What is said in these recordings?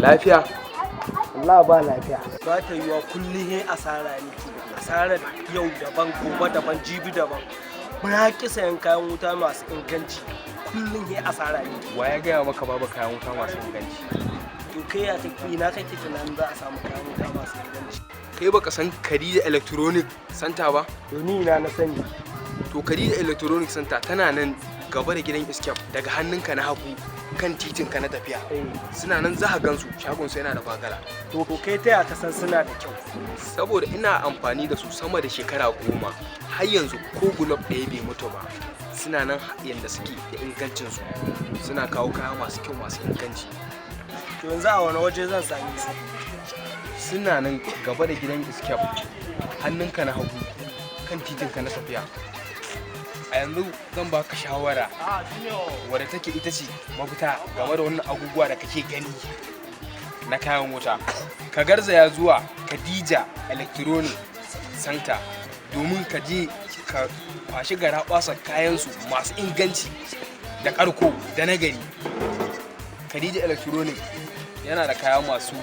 Lafiya? Allah ba lafiya. Ba ta yiwa kullum asara ne. Asarar yau daban, gobe daban, jibi daban. Muna ki sayan kayan wuta masu inganci. Kullum asara ne. Wa ya gaya maka babu kayan wuta masu inganci? To kai ya ina kake tunanin za a samu kayan wuta masu inganci? Kai baka san Khadija Electronic Center ba? To ni ina na sani. To Khadija Electronic Center tana nan gaba da gidan Escape daga hannunka na hagu kan titinka na tafiya. Suna nan za ka gansu, shagon su yana da bagala. To kai ta ya san suna da kyau? Saboda ina amfani da su sama da shekara 10 har yanzu ko gulob ɗaya bai mutu ba. Suna nan yanda suke da ingancin su. Suna kawo kaya masu kyau masu inganci. To yanzu a wani waje zan same su? Suna nan gaba da gidan Escape hannunka na hagu kan titinka na tafiya. A yanzu zan baka shawara wadda take ita ce mafita game da wannan abubuwa da kake gani na kayan wuta. Ka garzaya zuwa Khadija Electronic Center domin ka je ka kwashi garaɓasar kayansu masu inganci da ƙarko da nagari. Khadija Electronic yana da kaya masu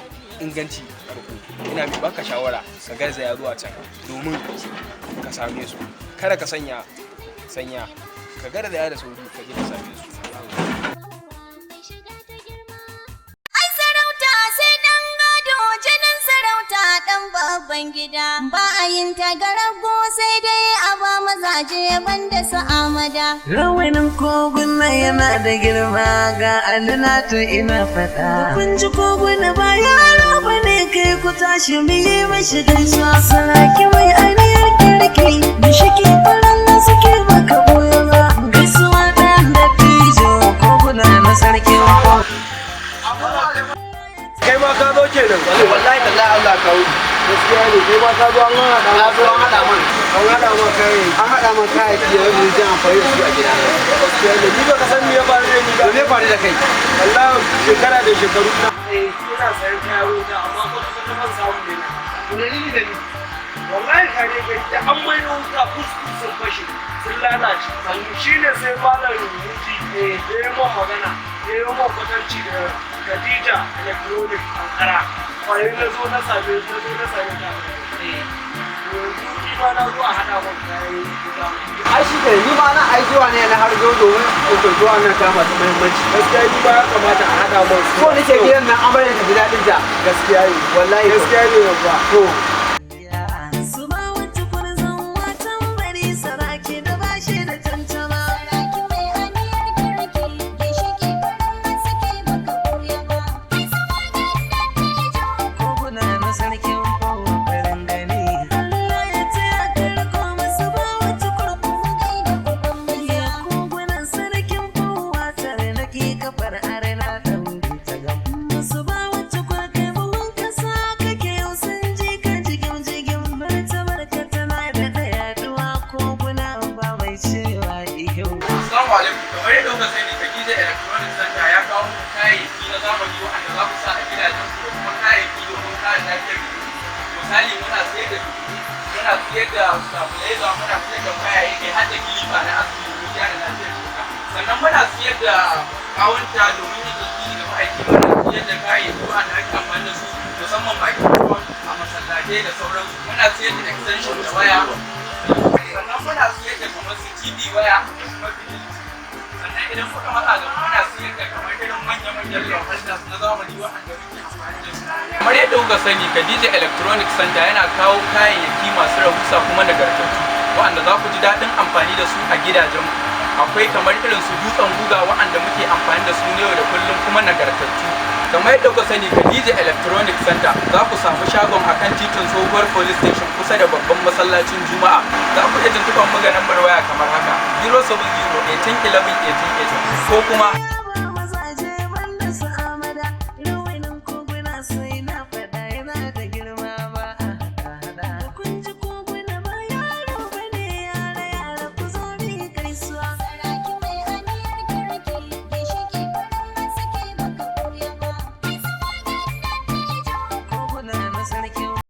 inganci ƙarko. Ina mai baka shawara ka garzaya zuwa can domin ka same su. Kada ka sanya ka gara da yada sauri ka je ka same su. Ai sarauta sai dan gado, jinin sarauta dan babban gida, ba a yin tagarago sai dai a ba mazaje banda su amada. Rawanin kogun nan yana da girma ga alina to ina fada. Kun ji kogun ba yaro bane kai ku tashi mu yi mashi gaisuwa. Saraki mai aniyar kirki da shiki faran nan suke maka boyewa. Gaisuwa da fijo koguna na sarki wa. Kai ma ka zo kenan. Wallahi tallahi Allah ka wuce. Gaskiya ne kai ma ka zo an hada Na zo an haɗa man. An hada ma kai. An haɗa man kayayyaki da wani jin amfani da su a gida. Gaskiya ne ni ba ka san me ya faru da ni ba. Me faru da kai? Allah shekara da shekaru na. Ina sayan kayan wuta amma ko ta ban samu ne. Wani ni da ni. Wallahi kare kai da an mai wuta kuskus sun fashe sun lalace. Shine sai malam rubuci ya yi magana ya yi kwatanci da Khadija Electronic Ankara. Kwayoyi na zo na same ta. Ni ma na zo a hada mun kayan wuta. Ai shi ke ni ma na aizuwa ne na har zo domin ɗaukakuwa nan ta masu muhimmanci. Gaskiya ni ba ya kamata a hada mun. So nake gidan nan amarya ta ji daɗin ta. Gaskiya ne. Wallahi Gaskiya ne babba. To Su ba wata kurzon watan bari saraki da bashi da tantama. Saraki mai aniyar kirki da shiki faran nan suke maka boye ba. Ai sama da dattijo. Koguna na sarkin fawa farin gani. Allah ya taya karko masu ba wata kurkuku. Da uban maza. Kogunan sarkin fawa tare na ke kafar arena ta wuce ta gam. Masu ba wata kurkai buhun kasa kake yau sun ji ka jigim martabar ka tana da yaduwa koguna ba mai cewa iyo. Assalamu alaikum. Kamar yadda kuka sani Khadija Electronic Center ya kawo muku kayayyaki na zamani wanda za ku sa a gidajen ku da kuma kayayyaki domin kare lafiyar jiki. Misali muna siyar da bikini, muna siyar da stabilizer, muna siyar da kayayyaki har da kilifa na asibiti domin gyara lafiyar jiki. Sannan muna siyar da kawunta domin yin tasiri da ma'aiki, muna siyar da kayayyaki wanda ake amfani da su musamman microphone a masallatai da sauransu. Muna siyar da extension da waya. Sannan muna siyar da kamar su TV waya da kuma fitilu. Sannan idan kuka matsa gaba muna siyar da kamar irin manya-manyan lamfandas na zamani waɗanda muke amfani da su. Kamar yadda kuka sani Khadija Electronic Center yana kawo kayayyaki masu rahusa kuma nagartattu waɗanda za ku ji daɗin amfani da su a gidajenku. Akwai kamar irin su dutsen guga waɗanda muke amfani da su ne yau da kullum kuma nagartattu. Kamar yadda kuka sani Khadija Electronic Center za ku samu shagon akan titin tsohuwar police station kusa da babban masallacin Juma'a. Za ku iya tuntuɓar mu ga lambar waya kamar haka 070 18 11 18 ko kuma